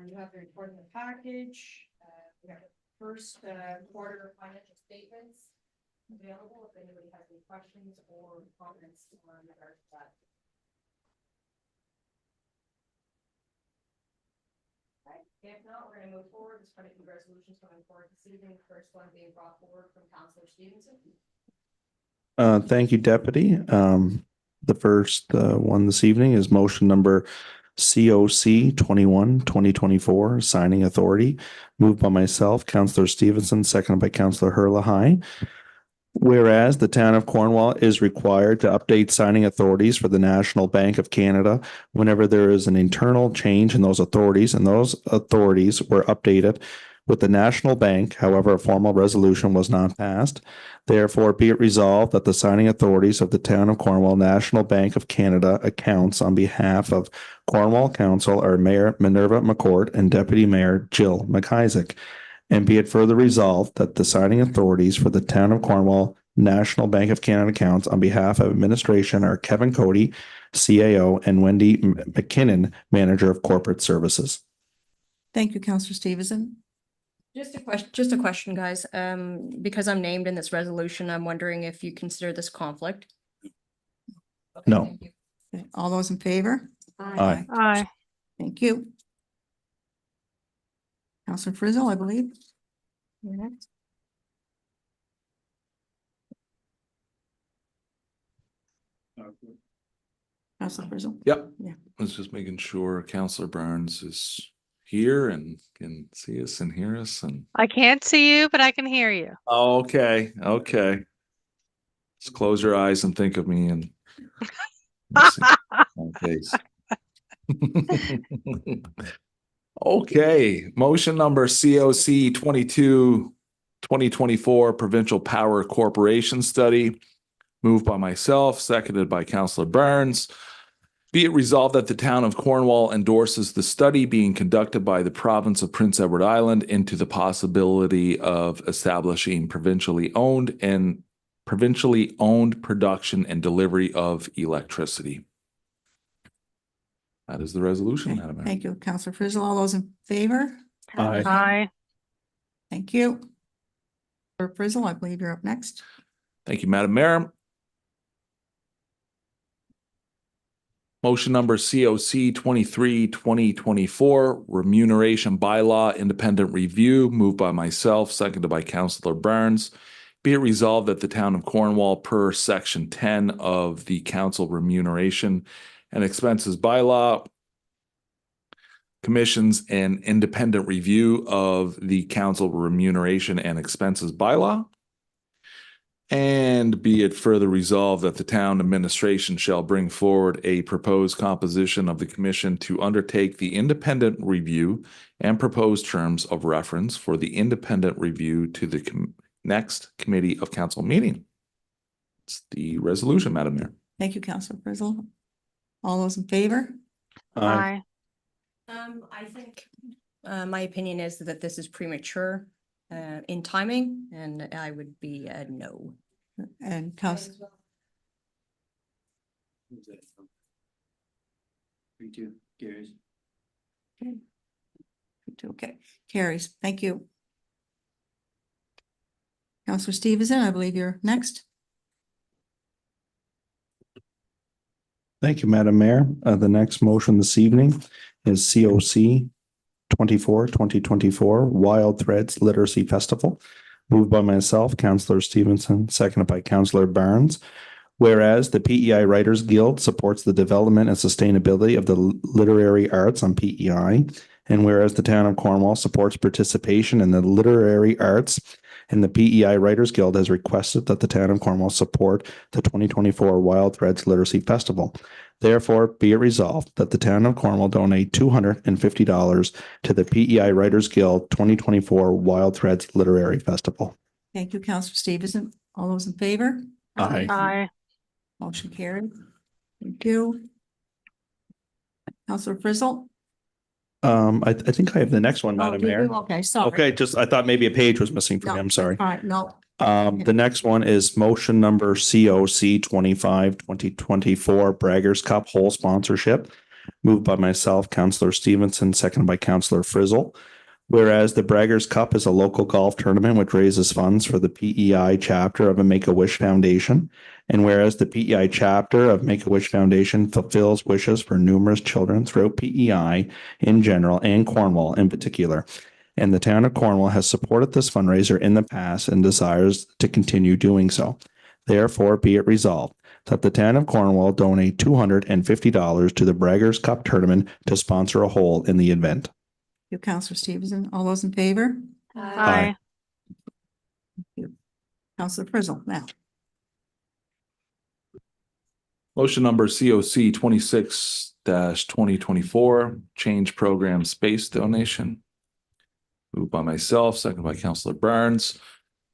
You have the report in the package. We have the first quarter financial statements available if anybody has any questions or comments on regards to that. Okay. If not, we're going to move forward. There's quite a few resolutions coming forward this evening. The first one being brought forward from Councillor Stevenson. Thank you, Deputy. The first one this evening is motion number COC 21-2024, signing authority, moved by myself, Councillor Stevenson, seconded by Councillor Herlihy. Whereas the town of Cornwall is required to update signing authorities for the National Bank of Canada whenever there is an internal change in those authorities, and those authorities were updated with the National Bank. However, a formal resolution was not passed. Therefore, be it resolved that the signing authorities of the town of Cornwall National Bank of Canada accounts on behalf of Cornwall Council are Mayor Minerva McCourt and Deputy Mayor Jill McIsaac. And be it further resolved that the signing authorities for the town of Cornwall National Bank of Canada accounts on behalf of administration are Kevin Cody, CAO, and Wendy McKinnon, Manager of Corporate Services. Thank you, Councillor Stevenson. Just a question, guys. Because I'm named in this resolution, I'm wondering if you consider this conflict. Okay, No. thank you. Okay, all those in favor? Aye. Aye. Thank you. Councillor Frizzle, I believe. You're next. Councillor Frizzle. Yep. Yeah. I was just making sure Councillor Burns is here and can see us and hear us and. I can't see you, but I can hear you. Okay, okay. Just close your eyes and think of me and. face. Okay, motion number COC 2024 Provincial Power Corporation Study, moved by myself, seconded by Councillor Burns. Be it resolved that the town of Cornwall endorses the study being conducted by the province of Prince Edward Island into the possibility of establishing provincially owned production and delivery of electricity. That is the resolution, Okay, Madam Mayor. thank you, Councillor Frizzle. All those in favor? Aye. Aye. Thank you. Councillor Frizzle, I believe you're up next. Thank you, Madam Mayor. Motion number COC 23-2024, remuneration bylaw independent review, moved by myself, seconded by Councillor Burns. Be it resolved that the town of Cornwall, per section 10 of the council remuneration and expenses bylaw, commissions an independent review of the council remuneration and expenses bylaw. And be it further resolved that the town administration shall bring forward a proposed composition of the commission to undertake the independent review and proposed terms of reference for the independent review to the next committee of council meeting. It's the resolution, Madam Mayor. Thank you, Councillor Frizzle. All those in favor? Aye. I think my opinion is that this is premature in timing, and I would be a no. And Councillor, okay, carries. Thank you. Councillor Stevenson, I believe you're next. Thank you, Madam Mayor. The next motion this evening is COC 2024 Wild Threads Literacy Festival, moved by myself, Councillor Stevenson, seconded by Councillor Barnes. Whereas the PEI Writers Guild supports the development and sustainability of the literary arts on PEI, and whereas the town of Cornwall supports participation in the literary arts, and the PEI Writers Guild has requested that the town of Cornwall support the 2024 Wild Threads Literacy Festival. Therefore, be it resolved that the town of Cornwall donate $250 to the PEI Writers Guild 2024 Wild Threads Literary Festival. Thank you, Councillor Stevenson. All those in favor? Aye. Aye. Motion carried. Thank you. Councillor Frizzle. I think I have the next one, Oh, Madam do you? Mayor. Okay, sorry. Okay, just I thought maybe a page was missing for me. I'm sorry. All right, no. The next one is motion number COC 2024 Braggers Cup Hole Sponsorship, moved by myself, Counselor Stevenson, seconded by Counselor Frizzle. Whereas the Braggers Cup is a local golf tournament which raises funds for the PEI chapter of a Make-A-Wish Foundation. And whereas the PEI chapter of Make-A-Wish Foundation fulfills wishes for numerous children throughout PEI in general and Cornwall in particular. And the town of Cornwall has supported this fundraiser in the past and desires to continue doing so. Therefore, be it resolved that the town of Cornwall donate $250 to the Braggers Cup tournament to sponsor a hole in the event. You, Counselor Stevenson. All those in favor? Aye. Counselor Frizzle now. Motion number COC 26-2024, change program space donation. Moved by myself, seconded by Counselor Burns.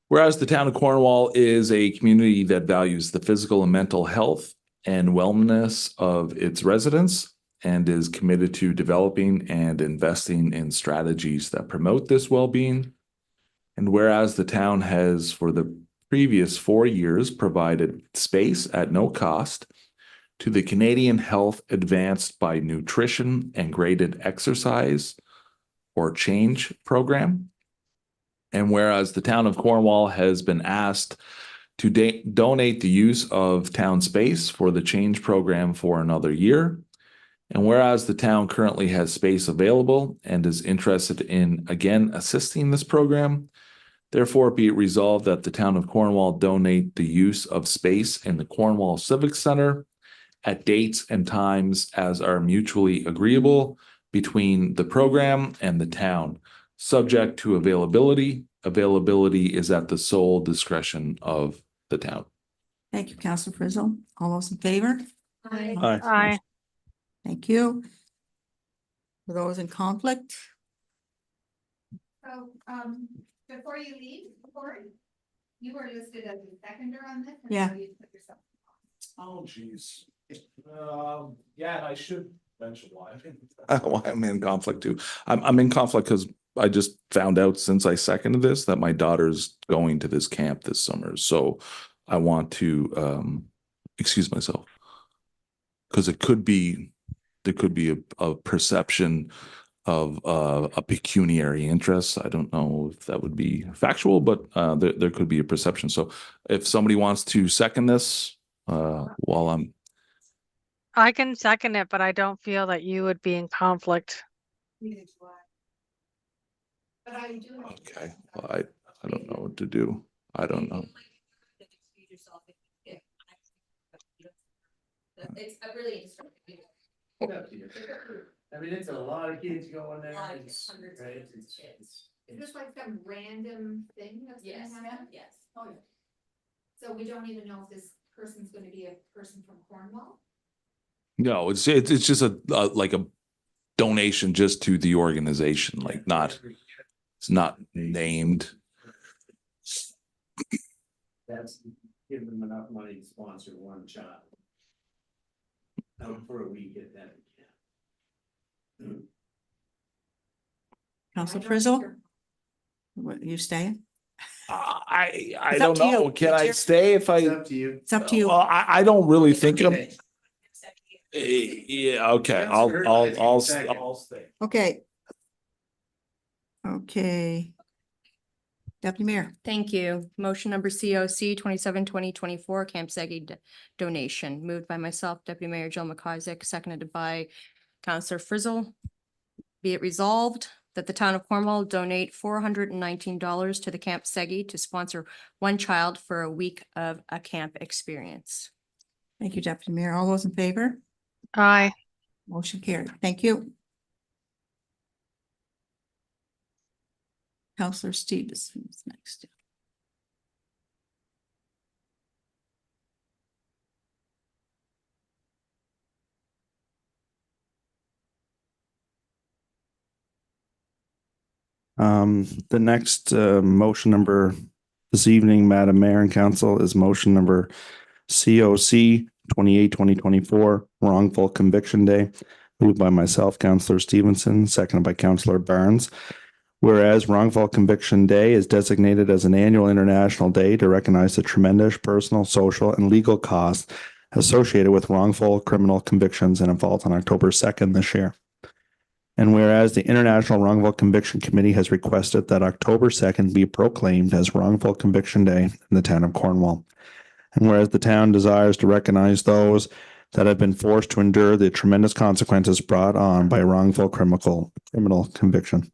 Whereas the town of Cornwall is a community that values the physical and mental health and wellness of its residents and is committed to developing and investing in strategies that promote this well-being. And whereas the town has, for the previous 4 years, provided space at no cost to the Canadian Health Advanced by Nutrition and Graded Exercise or Change program. And whereas the town of Cornwall has been asked to donate the use of town space for the Change program for another year. And whereas the town currently has space available and is interested in again assisting this program, therefore be it resolved that the town of Cornwall donate the use of space in the Cornwall Civic Center at dates and times as are mutually agreeable between the program and the town, subject to availability. Availability is at the sole discretion of the town. Thank you, Counselor Frizzle. All those in favor? Aye. Aye. Thank you. For those in conflict, So, before you leave, Corey, you were listed as a seconder on this. and Yeah. so you put yourself- Oh, geez. Yeah, I should mention why. Why I'm in conflict too. I'm in conflict because I just found out since I seconded this that my daughter's going to this camp this summer. So I want to excuse myself. Because there could be a perception of a pecuniary interest. I don't know if that would be factual, but there could be a perception. So if somebody wants to second this while I'm I can second it, but I don't feel that you would be in conflict. Neither do I. But I do. okay, well, I don't know what to do. I don't know. It's a really interesting. I mean, it's a lot of kids going there. Like It's- hundreds of right, kids. it's- Is this like some random thing that's gonna happen? Yes. Oh, yeah. So we don't even know if this person's gonna be a person from Cornwall? No, it's just a like a donation just to the organization, like not, it's not named. That's giving them enough money to sponsor one child. Out for a week at that. Counselor I don't Frizzle, hear- what, you staying? I It's don't up to you. know. Can It's I your- stay if I? It's up to you. It's up to you. Well, I don't really think I'm. Okay. Yeah, okay, Councillor, I think second. I'll stay. Okay. Okay. Deputy Mayor, Thank you. Motion number COC 27-2024 Camp Segi donation, moved by myself, Deputy Mayor Jill McIsaac, seconded by Counselor Frizzle. Be it resolved that the town of Cornwall donate $419 to the Camp Segi to sponsor one child for a week of a camp experience. thank you, Deputy Mayor. All those in favor? Aye. Motion carried. Thank you. Counselor Stevenson is next. The next motion number this evening, Madam Mayor and Council, is motion number COC 28-2024, wrongful conviction day, moved by myself, Counselor Stevenson, seconded by Counselor Barnes. Whereas Wrongful Conviction Day is designated as an annual international day to recognize the tremendous personal, social, and legal costs associated with wrongful criminal convictions and falls on October 2nd this year. And whereas the International Wrongful Conviction Committee has requested that October 2nd be proclaimed as Wrongful Conviction Day in the town of Cornwall. And whereas the town desires to recognize those that have been forced to endure the tremendous consequences brought on by wrongful criminal conviction.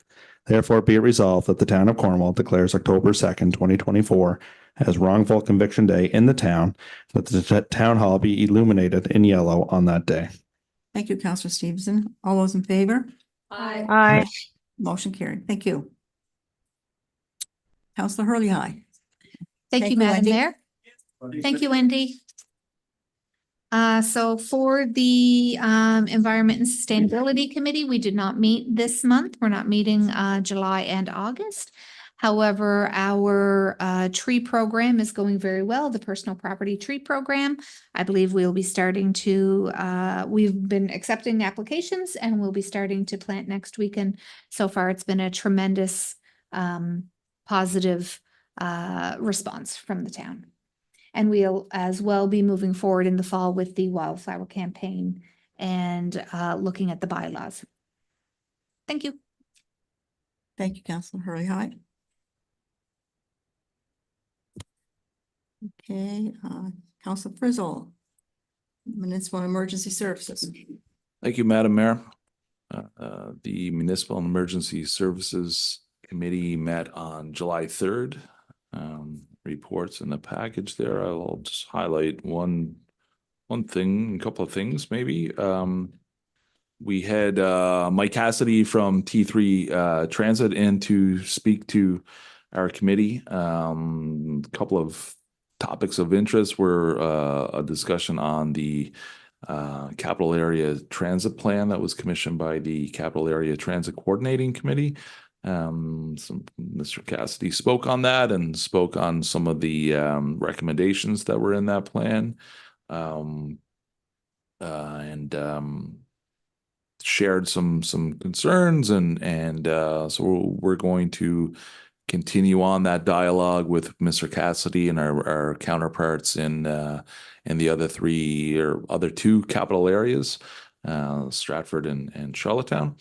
Therefore, be it resolved that the town of Cornwall declares October 2nd, 2024 as Wrongful Conviction Day in the town, that the town hall be illuminated in yellow on that day. Thank you, Counselor Stevenson. All those in favor? Aye. Motion carried. Thank you. Counselor Hurley, aye. Thank you, Madam Wendy. Mayor. Thank you, Wendy. So for the Environment and Sustainability Committee, we did not meet this month. We're not meeting July and August. However, our tree program is going very well, the personal property tree program. I believe we'll be starting to, we've been accepting applications and we'll be starting to plant next week. And so far, it's been a tremendous positive response from the town. And we'll as well be moving forward in the fall with the wildflower campaign and looking at the bylaws. Thank you. Thank you, Counselor Hurley, aye. Okay, Counselor Frizzle, Municipal Emergency Services. Thank you, Madam Mayor. The Municipal and Emergency Services Committee met on July 3rd. Reports in the package there. I'll just highlight one thing, a couple of things maybe. We had Mike Cassidy from T3 Transit in to speak to our committee. A couple of topics of interest were a discussion on the Capital Area Transit Plan that was commissioned by the Capital Area Transit Coordinating Committee. Mr. Cassidy spoke on that and spoke on some of the recommendations that were in that plan, and shared some concerns, and so we're going to continue on that dialogue with Mr. Cassidy and our counterparts in the other two capital areas, Stratford and Charlottetown.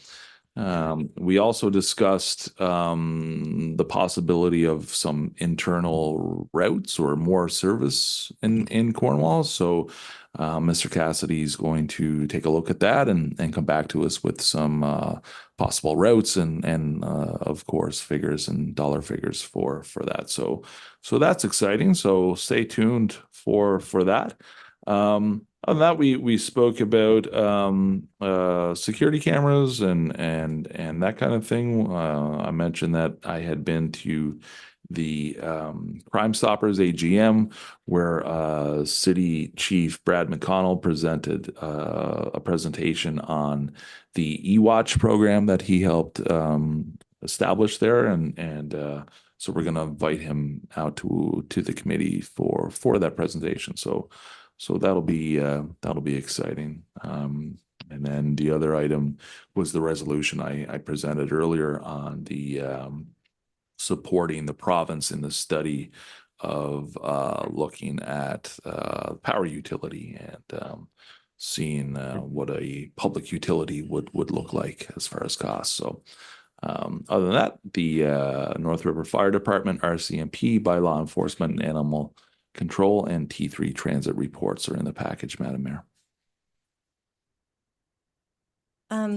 We also discussed the possibility of some internal routes or more service in Cornwall. So Mr. Cassidy is going to take a look at that and come back to us with some possible routes and of course figures and dollar figures for that. So that's exciting. So stay tuned for that. On that, we spoke about security cameras and that kind of thing. I mentioned that I had been to the Crime Stoppers AGM, where City Chief Brad McConnell presented a presentation on the eWatch program that he helped establish there, and so we're going to invite him out to the committee for that presentation. So that'll be exciting. And then the other item was the resolution I presented earlier on the supporting the province in the study of looking at power utility and seeing what a public utility would look like as far as costs. So other than that, the North River Fire Department, RCMP, by law enforcement and animal control, and T3 Transit reports are in the package, Madam Mayor.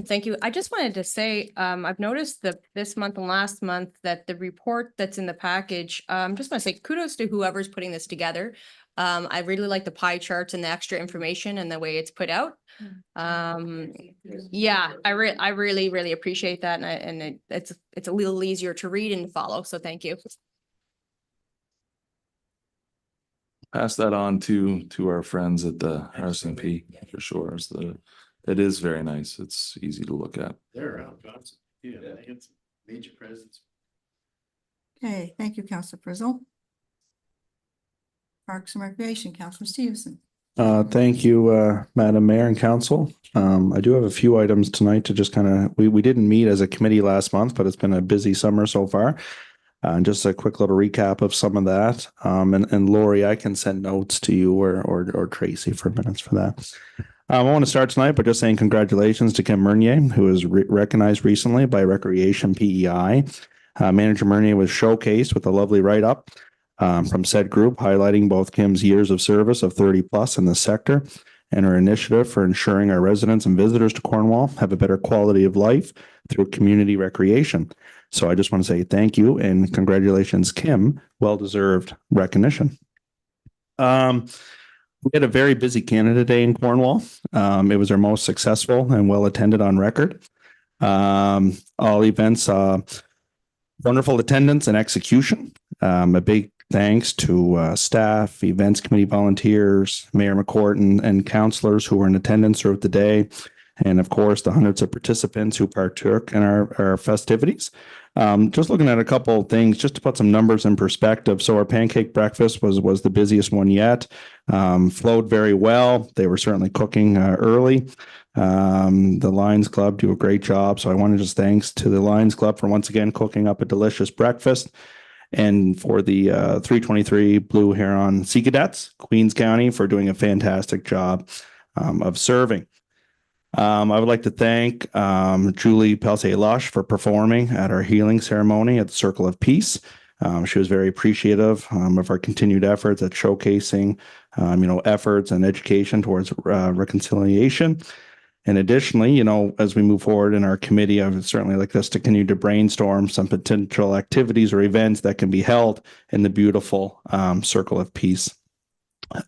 Thank you. I just wanted to say, I've noticed that this month and last month that the report that's in the package, just want to say kudos to whoever's putting this together. I really like the pie charts and the extra information and the way it's put out. Yeah, I really appreciate that. And it's a little easier to read and follow. So thank you. Pass that on to our friends at the RCMP for sure. It is very nice. It's easy to look at. They're around Johnson. Yeah, I think it's a major presence. Okay, thank you, Counselor Frizzle. Parks and Recreation, Counselor Stevenson. Thank you, Madam Mayor and Council. I do have a few items tonight to just kind of, we didn't meet as a committee last month, but it's been a busy summer so far. And just a quick little recap of some of that. And Lori, I can send notes to you or Tracy for minutes for that. I want to start tonight by just saying congratulations to Kim Meunier, who was recognized recently by Recreation PEI. Manager Meunier was showcased with a lovely write-up from said group, highlighting both Kim's years of service of 30 plus in the sector and her initiative for ensuring our residents and visitors to Cornwall have a better quality of life through community recreation. So I just want to say thank you and congratulations, Kim. Well-deserved recognition. We had a very busy Canada Day in Cornwall. It was our most successful and well-attended on record. All events, wonderful attendance and execution. A big thanks to staff, events committee volunteers, Mayor McCourt and councillors who were in attendance throughout the day. And of course, the hundreds of participants who partook in our festivities. Just looking at a couple of things, just to put some numbers in perspective. So our pancake breakfast was the busiest one yet. Flowed very well. They were certainly cooking early. The Lions Club do a great job. So I want to just thanks to the Lions Club for once again cooking up a delicious breakfast. And for the 323 Blue Heron Sea Cadets, Queens County, for doing a fantastic job of serving. I would like to thank Julie Pelsay-Lush for performing at our healing ceremony at the Circle of Peace. She was very appreciative of our continued efforts at showcasing, efforts and education towards reconciliation. And additionally, as we move forward in our committee, I would certainly like us to continue to brainstorm some potential activities or events that can be held in the beautiful Circle of Peace.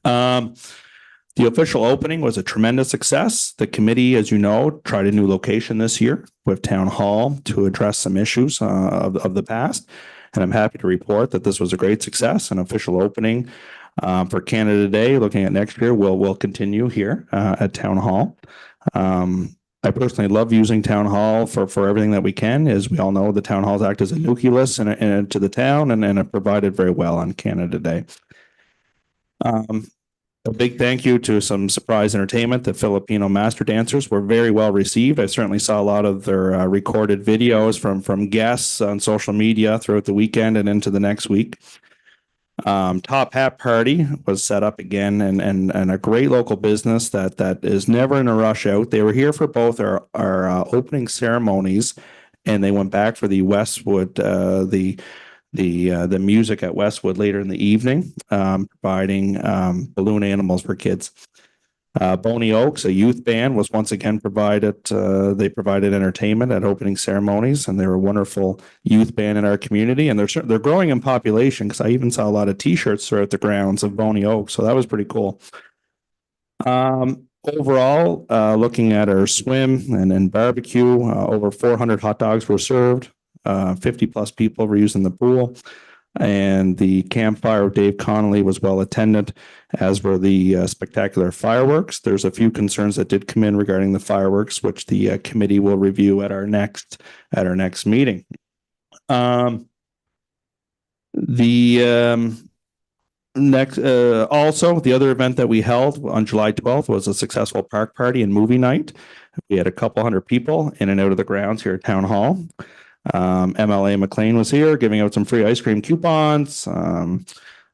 The official opening was a tremendous success. The committee, as you know, tried a new location this year with Town Hall to address some issues of the past. And I'm happy to report that this was a great success. An official opening for Canada Day, looking at next year, will continue here at Town Hall. I personally love using Town Hall for everything that we can. As we all know, the Town Halls act as a nucleus to the town and have provided very well on Canada Day. A big thank you to some surprise entertainment. The Filipino master dancers were very well received. I certainly saw a lot of their recorded videos from guests on social media throughout the weekend and into the next week. Top Hat Party was set up again and a great local business that is never in a rush out. They were here for both our opening ceremonies, and they went back for the Westwood, the music at Westwood later in the evening, providing balloon animals for kids. Boney Oaks, a youth band, was once again provided. They provided entertainment at opening ceremonies, and they're a wonderful youth band in our community. And they're growing in population because I even saw a lot of T-shirts throughout the grounds of Boney Oaks, so that was pretty cool. Overall, looking at our swim and barbecue, over 400 hot dogs were served. 50 plus people were using the pool, and the campfire of Dave Connolly was well attended, as were the spectacular fireworks. There's a few concerns that did come in regarding the fireworks, which the committee will review at our next meeting. Also, the other event that we held on July 12th was a successful park party and movie night. We had a couple hundred people in and out of the grounds here at Town Hall. MLA McLean was here giving out some free ice cream coupons.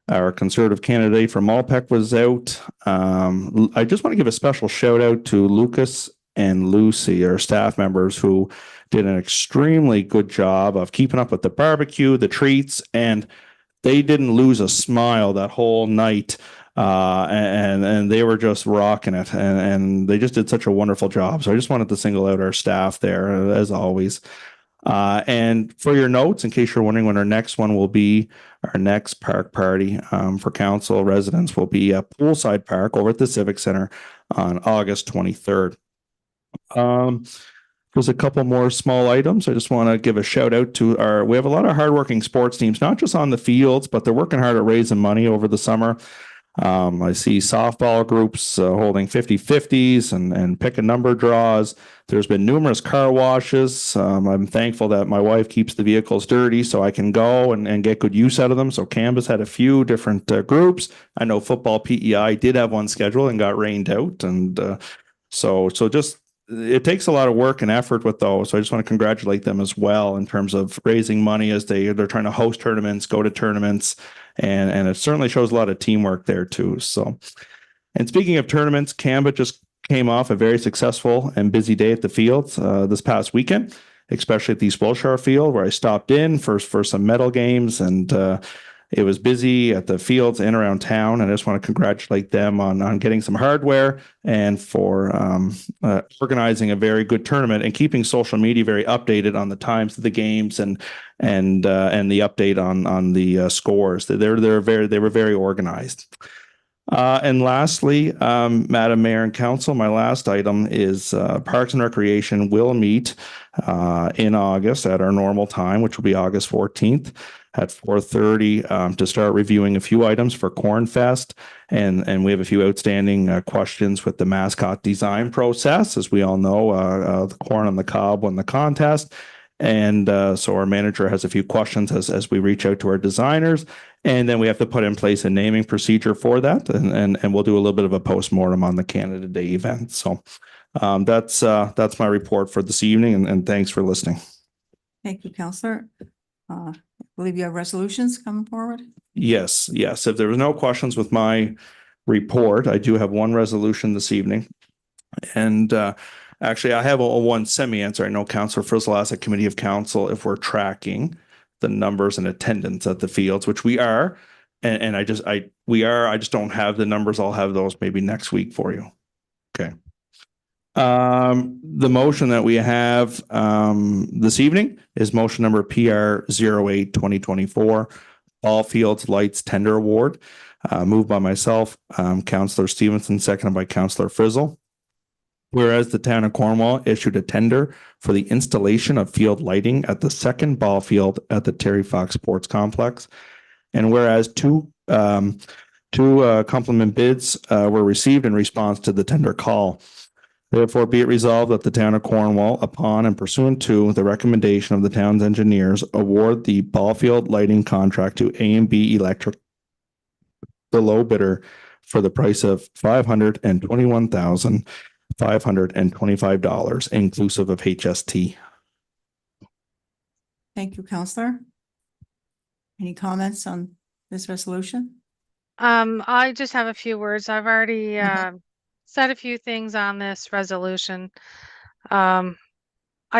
Our Conservative candidate from Malpeque was out. I just want to give a special shout out to Lucas and Lucy, our staff members, who did an extremely good job of keeping up with the barbecue, the treats, and they didn't lose a smile that whole night. And they were just rocking it, and they just did such a wonderful job. So I just wanted to single out our staff there, as always. And for your notes, in case you're wondering when our next one will be, our next park party for council residents will be at Poolside Park over at the Civic Center on August 23rd. There's a couple more small items. I just want to give a shout out to we have a lot of hardworking sports teams, not just on the fields, but they're working hard at raising money over the summer. I see softball groups holding 50-50s and pick a number draws. There's been numerous car washes. I'm thankful that my wife keeps the vehicles dirty so I can go and get good use out of them. So Canvas had a few different groups. I know football PEI did have one scheduled and got rained out. And so just it takes a lot of work and effort with those. So I just want to congratulate them as well in terms of raising money as they're trying to host tournaments, go to tournaments, and it certainly shows a lot of teamwork there too. So, and speaking of tournaments, Canva just came off a very successful and busy day at the fields this past weekend, especially at the East Wilshire field where I stopped in for some medal games, and it was busy at the fields and around town. And I just want to congratulate them on getting some hardware and for organizing a very good tournament and keeping social media very updated on the times of the games and the update on the scores. They were very organized. And lastly, Madam Mayor and Council, my last item is Parks and Recreation will meet in August at our normal time, which will be August 14th at 4:30 to start reviewing a few items for Corn Fest. And we have a few outstanding questions with the mascot design process. As we all know, the corn on the cob won the contest. And so our manager has a few questions as we reach out to our designers. And then we have to put in place a naming procedure for that. And we'll do a little bit of a postmortem on the Canada Day event. So that's my report for this evening. And thanks for listening. Thank you, Counselor. I believe you have resolutions coming forward. Yes. If there were no questions with my report, I do have one resolution this evening. And actually, I have a one semi-answer. I know Councillor Frizzle asked a committee of council if we're tracking the numbers and attendance at the fields, which we are. And I just don't have the numbers. I'll have those maybe next week for you. Okay. The motion that we have this evening is motion number PR 08-2024, All Fields Lights Tender Award, moved by myself, Councillor Stevenson, seconded by Councillor Frizzle. Whereas the town of Cornwall issued a tender for the installation of field lighting at the second ball field at the Terry Fox Sports Complex. And whereas two compliment bids were received in response to the tender call. Therefore, be it resolved that the town of Cornwall, upon and pursuant to the recommendation of the town's engineers, award the ball field lighting contract to A&B Electric, the low bidder, for the price of $521,525, inclusive of HST. Thank you, Counselor. Any comments on this resolution? I just have a few words. I've already said a few things on this resolution. I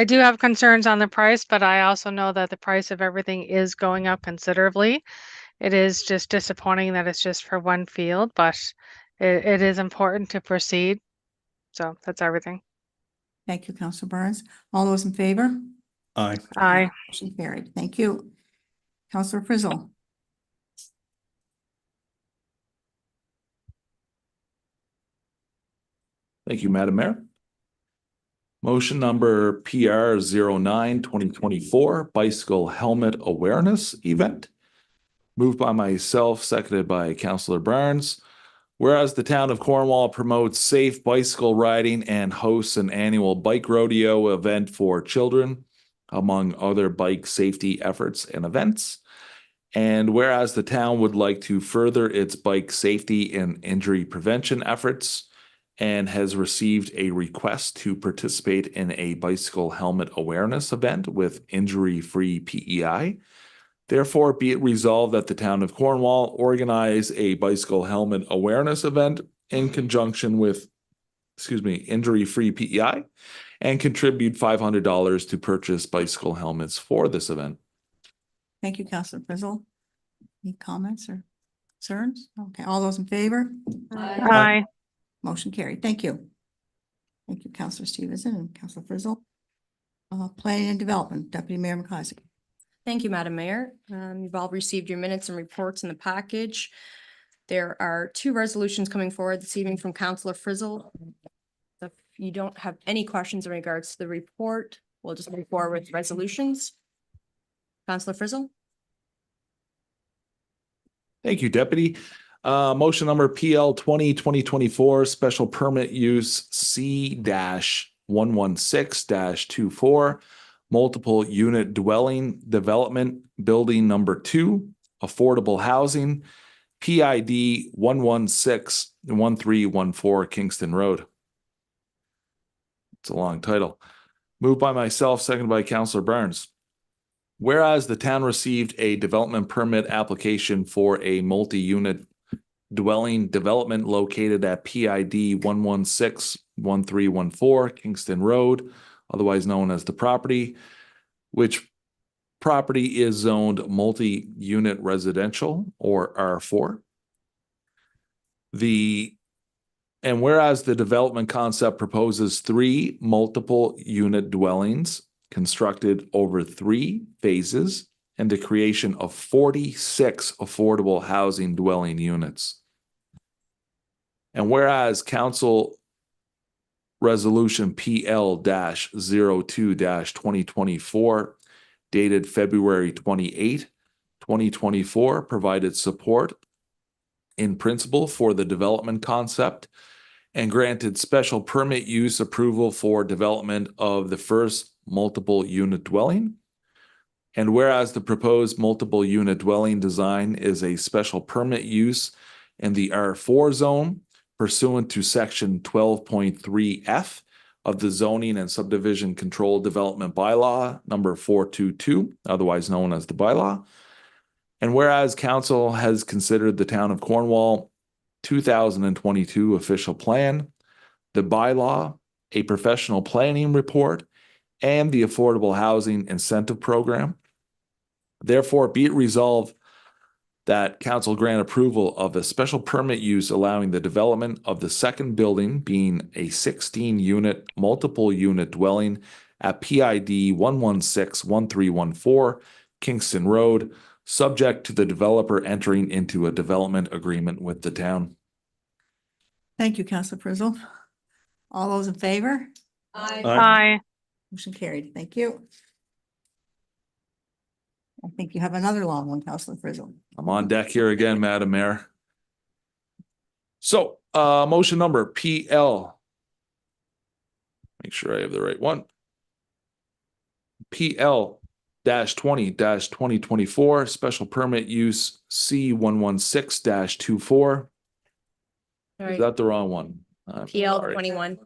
do have concerns on the price, but I also know that the price of everything is going up considerably. It is just disappointing that it's just for one field, but it is important to proceed. So that's everything. Thank you, Counselor Burns. All those in favor? Aye. Aye. Motion carried. Thank you. Counselor Frizzle. Thank you, Madam Mayor. Motion number PR 09-2024, Bicycle Helmet Awareness Event. Moved by myself, seconded by Councillor Burns. Whereas the town of Cornwall promotes safe bicycle riding and hosts an annual bike rodeo event for children, among other bike safety efforts and events. And whereas the town would like to further its bike safety and injury prevention efforts, and has received a request to participate in a bicycle helmet awareness event with injury-free PEI. Therefore, be it resolved that the town of Cornwall organize a bicycle helmet awareness event in conjunction with, injury-free PEI, and contribute $500 to purchase bicycle helmets for this event. Thank you, Counselor Frizzle. Any comments or concerns? Okay, all those in favor? Aye. Motion carried. Thank you. Thank you, Counselor Stevenson and Counselor Frizzle. Planning and Development, Deputy Mayor McIsaac. Thank you, Madam Mayor. You've all received your minutes and reports in the package. There are two resolutions coming forward this evening from Councillor Frizzle. If you don't have any questions in regards to the report, we'll just move forward with resolutions. Councillor Frizzle. Thank you, Deputy. Motion number PL 20-2024, special permit use C-116-24, multiple unit dwelling development, building number 2, affordable housing, PID 116-1314 Kingston Road. It's a long title. Moved by myself, seconded by Councillor Burns. Whereas the town received a development permit application for a multi-unit dwelling development located at PID 1161314 Kingston Road, otherwise known as the property, which property is zoned multi-unit residential or R4. And whereas the development concept proposes 3 multiple unit dwellings constructed over 3 phases and the creation of 46 affordable housing dwelling units. And whereas Council Resolution PL-02-2024 dated February 28, 2024 provided support in principle for the development concept and granted special permit use approval for development of the first multiple unit dwelling. And whereas the proposed multiple unit dwelling design is a special permit use in the R4 zone pursuant to section 12.3F of the Zoning and Subdivision Control Development Bylaw number 422, otherwise known as the bylaw. And whereas council has considered the Town of Cornwall 2022 official plan, the bylaw, a professional planning report, and the Affordable Housing Incentive Program. Therefore, be it resolved that council grant approval of a special permit use allowing the development of the second building being a 16-unit, multiple unit dwelling at PID 1161314 Kingston Road, subject to the developer entering into a development agreement with the town. Thank you, Councilor Frizzle. All those in favor? Aye. Motion carried. Thank you. I think you have another long one, Councilor Frizzle. I'm on deck here again, Madam Mayor. So, motion number PL. Make sure I have the right one. PL-20-2024, special permit use C116-24. All Is right, that the wrong one? I'm PL sorry. 21.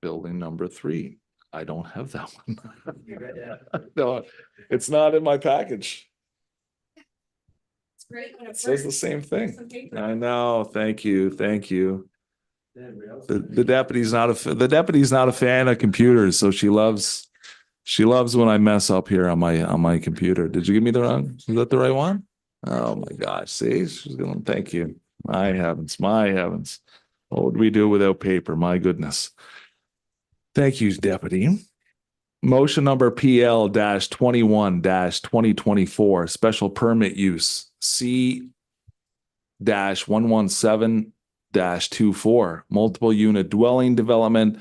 Building number 3. I don't have that one. No, it's not in my package. It's great. when It it says the works. same thing. Some paper. I know. Thank you. Thank you. The deputy's not a fan of computers, so she loves when I mess up here on my computer. Did you give me the wrong? Is that the right one? Oh my gosh. See, she's gonna thank you. My heavens. What would we do without paper? My goodness. Thank you, deputy. Motion number PL-21-2024, special permit use C-117-24, multiple unit dwelling development,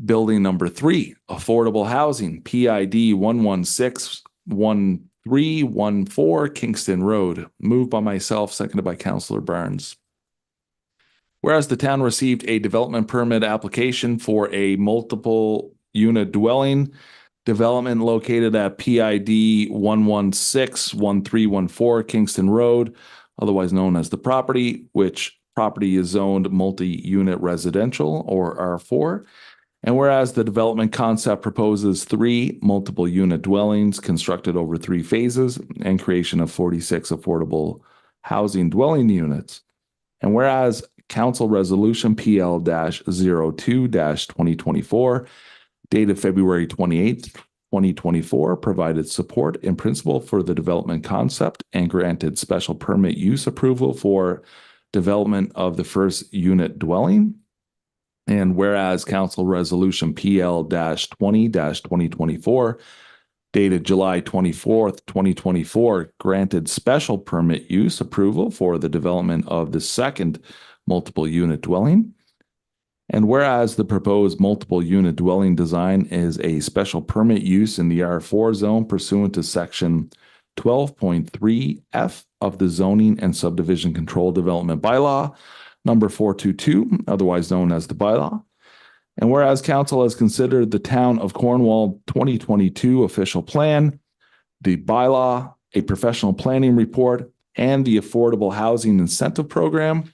building number 3, affordable housing, PID 1161314 Kingston Road. Moved by myself, seconded by Councillor Barnes. Whereas the town received a development permit application for a multiple unit dwelling development located at PID 1161314 Kingston Road, otherwise known as the property, which property is zoned multi-unit residential or R4. And whereas the development concept proposes 3 multiple unit dwellings constructed over 3 phases and creation of 46 affordable housing dwelling units. And whereas Council Resolution PL-02-2024 dated February 28th, 2024 provided support in principle for the development concept and granted special permit use approval for development of the first unit dwelling. And whereas Council Resolution PL-20-2024 dated July 24th, 2024 granted special permit use approval for the development of the second multiple unit dwelling. And whereas the proposed multiple unit dwelling design is a special permit use in the R4 zone pursuant to section 12.3F of the Zoning and Subdivision Control Development Bylaw, number 422, otherwise known as the bylaw. And whereas council has considered the Town of Cornwall 2022 official plan, the bylaw, a professional planning report, and the Affordable Housing Incentive Program.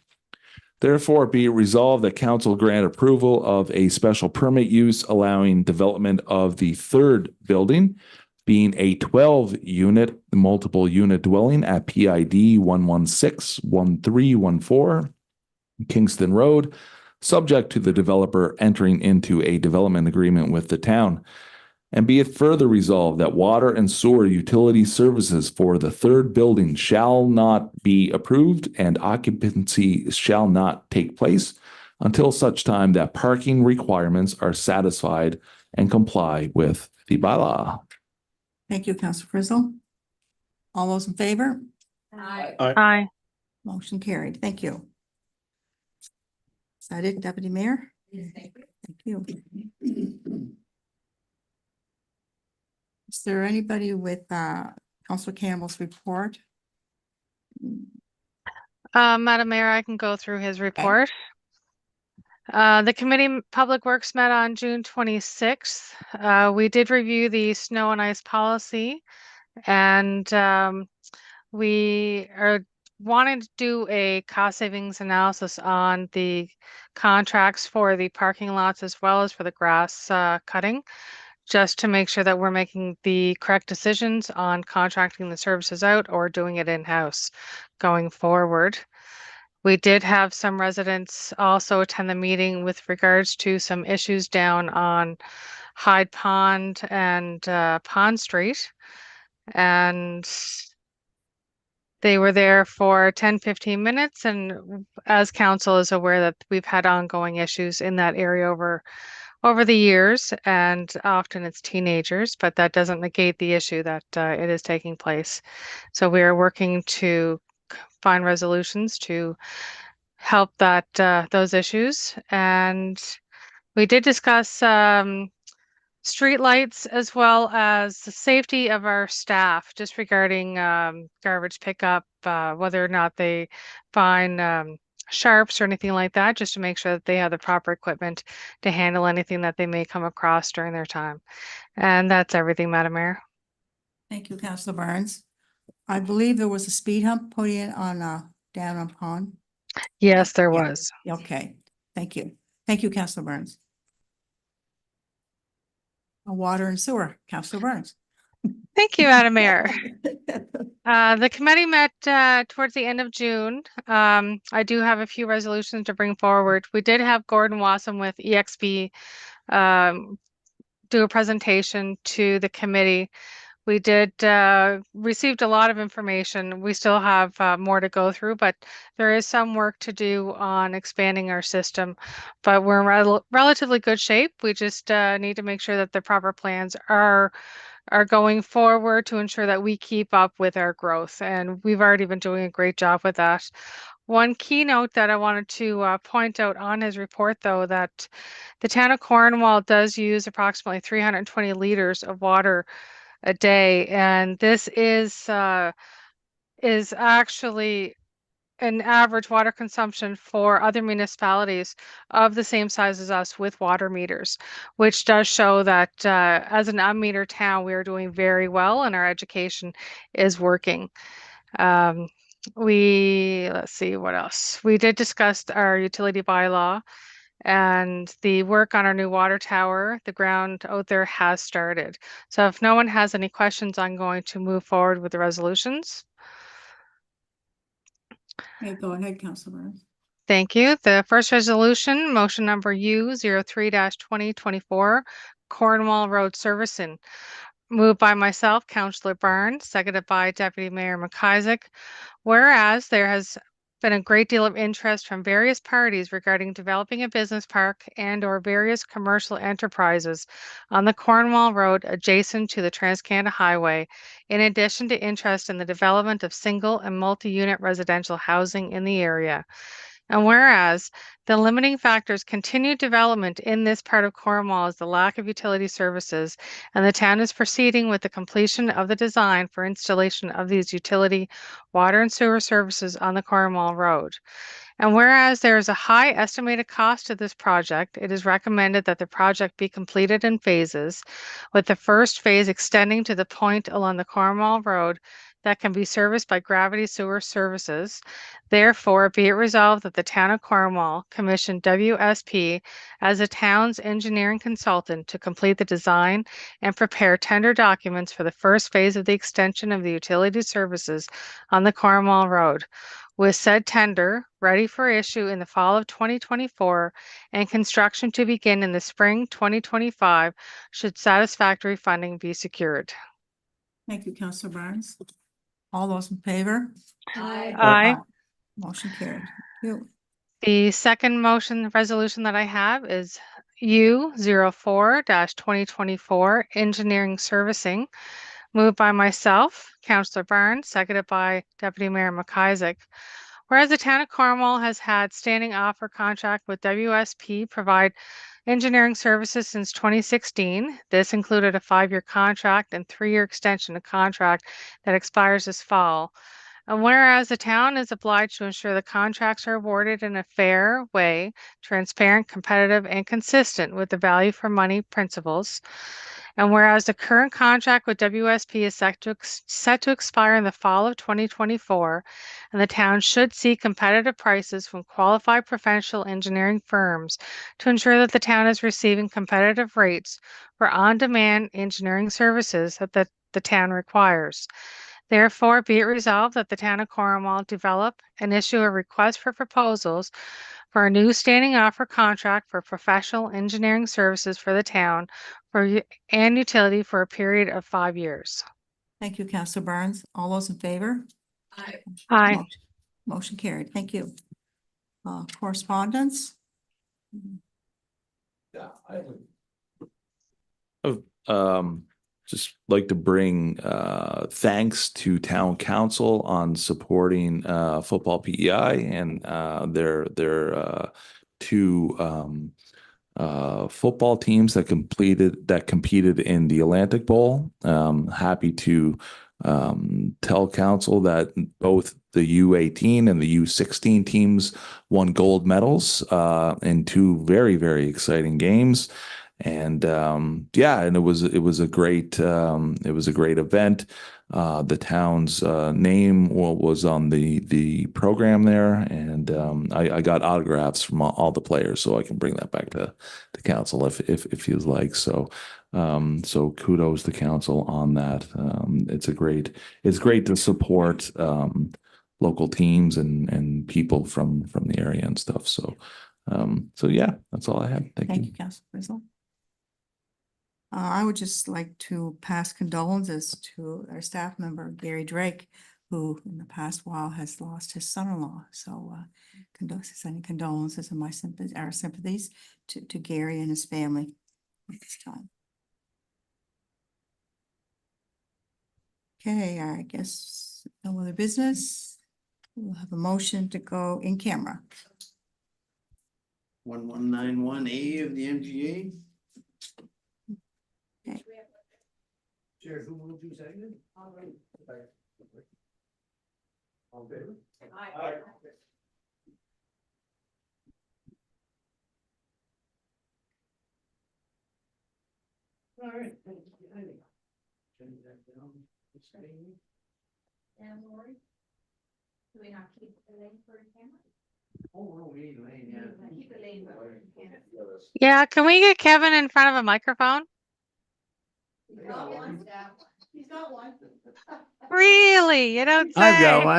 Therefore, be it resolved that council grant approval of a special permit use allowing development of the third building, being a 12-unit multiple unit dwelling at PID 1161314 Kingston Road, subject to the developer entering into a development agreement with the town. And be it further resolved that water and sewer utility services for the third building shall not be approved and occupancy shall not take place until such time that parking requirements are satisfied and comply with the bylaw. Thank you, Counselor Frizzle. All those in favor? Aye. Motion carried. Thank you. Is that it, Deputy Mayor? Thank you. Is there anybody with Counselor Campbell's report? Madam Mayor, I can go through his report. The Public Works met on June 26th. We did review the snow and ice policy, and we are wanting to do a cost savings analysis on the contracts for the parking lots as well as for the grass cutting, just to make sure that we're making the correct decisions on contracting the services out or doing it in-house going forward. We did have some residents also attend the meeting with regards to some issues down on Hyde Pond and Pond Street. And they were there for 10-15 minutes. And as council is aware that we've had ongoing issues in that area over the years, and often it's teenagers, but that doesn't negate the issue that it is taking place. So we are working to find resolutions to help that those issues. And we did discuss street lights as well as the safety of our staff, just regarding garbage pickup, whether or not they find sharps or anything like that, just to make sure that they have the proper equipment to handle anything that they may come across during their time. And that's everything, Madam Mayor. Thank you, Counselor Barnes. I believe there was a speed hump put in on down on Pond. Yes, there Yeah. was. Okay, thank you. Thank you, Counselor Burns. Water and sewer, Counselor Burns. Thank you, Madam Mayor. The committee met towards the end of June. I do have a few resolutions to bring forward. We did have Gordon Wassam with EXP do a presentation to the committee. We did received a lot of information. We still have more to go through, but there is some work to do on expanding our system. But we're in relatively good shape. We just need to make sure that the proper plans are going forward to ensure that we keep up with our growth. And we've already been doing a great job with that. One keynote that I wanted to point out on his report, though, that the town of Cornwall does use approximately 320 liters of water a day, and this is actually an average water consumption for other municipalities of the same size as us with water meters, which does show that as an unmetered town, we are doing very well and our education is working. Let's see what else. We did discuss our utility bylaw and the work on our new water tower. The ground out there has started. So if no one has any questions, I'm going to move forward with the resolutions. Okay, go ahead, Counselor Burns. Thank you. The first resolution, motion number U03-2024, Cornwall Road Servicing. Moved by myself, Councillor Barnes, seconded by Deputy Mayor McIsaac. Whereas there has been a great deal of interest from various parties regarding developing a business park and or various commercial enterprises on the Cornwall Road adjacent to the Trans-Canada Highway, in addition to interest in the development of single and multi-unit residential housing in the area. And whereas the limiting factors continued development in this part of Cornwall is the lack of utility services, and the town is proceeding with the completion of the design for installation of these utility water and sewer services on the Cornwall Road. And whereas there is a high estimated cost to this project, it is recommended that the project be completed in phases, with the first phase extending to the point along the Cornwall Road that can be serviced by gravity sewer services. Therefore, be it resolved that the town of Cornwall commission WSP as a town's engineering consultant to complete the design and prepare tender documents for the first phase of the extension of the utility services on the Cornwall Road, with said tender ready for issue in the fall of 2024 and construction to begin in the spring 2025 should satisfactory funding be secured. Thank you, Counselor Barnes. All those in favor? Aye. Motion carried. Thank you. The second motion resolution that I have is U 04-2024 Engineering Servicing, moved by myself, Counselor Barnes, seconded by Deputy Mayor McIsaac. Whereas the town of Cornwall has had standing offer contract with WSP provide engineering services since 2016. This included a 5-year contract and 3-year extension of contract that expires this fall. And whereas the town is obliged to ensure the contracts are awarded in a fair way, transparent, competitive, and consistent with the value for money principles. And whereas the current contract with WSP is set to expire in the fall of 2024, and the town should see competitive prices from qualified professional engineering firms to ensure that the town is receiving competitive rates for on-demand engineering services that the town requires. Therefore, be it resolved that the town of Cornwall develop and issue a request for proposals for a new standing offer contract for professional engineering services for the town and utility for a period of 5 years. Thank you, Counselor Barnes. All those in favor? Aye. Motion carried. Thank you. Correspondence? Just like to bring thanks to town council on supporting football PEI and their 2 football teams that competed in the Atlantic Bowl. Happy to tell council that both the U18 and the U16 teams won gold medals in 2 very, very exciting games. And and it was a great event. The town's name was on the program there, and I got autographs from all the players, so I can bring that back to council if you'd like. So kudos to council on that. It's great to support local teams and people from the area and stuff. So yeah, that's all I have. Thank you. Thank you, Counselor Frizzle. I would just like to pass condolences to our staff member, Gary Drake, who in the past while has lost his son-in-law. So sending condolences and our sympathies to Gary and his family at this time. Okay, I guess no other business. We'll have a motion to go in camera. 1191A of the MGA. Okay. Chair, who moved you second? All in favor? Aye. All right. Turn that down. And Lori? Do we not keep the lane for a camera? Oh, no, we need Lane, yeah. Keep the lane, but Yeah, can we get Kevin in front of a microphone? He's got one. He's got one. Really? You don't say? I've got one.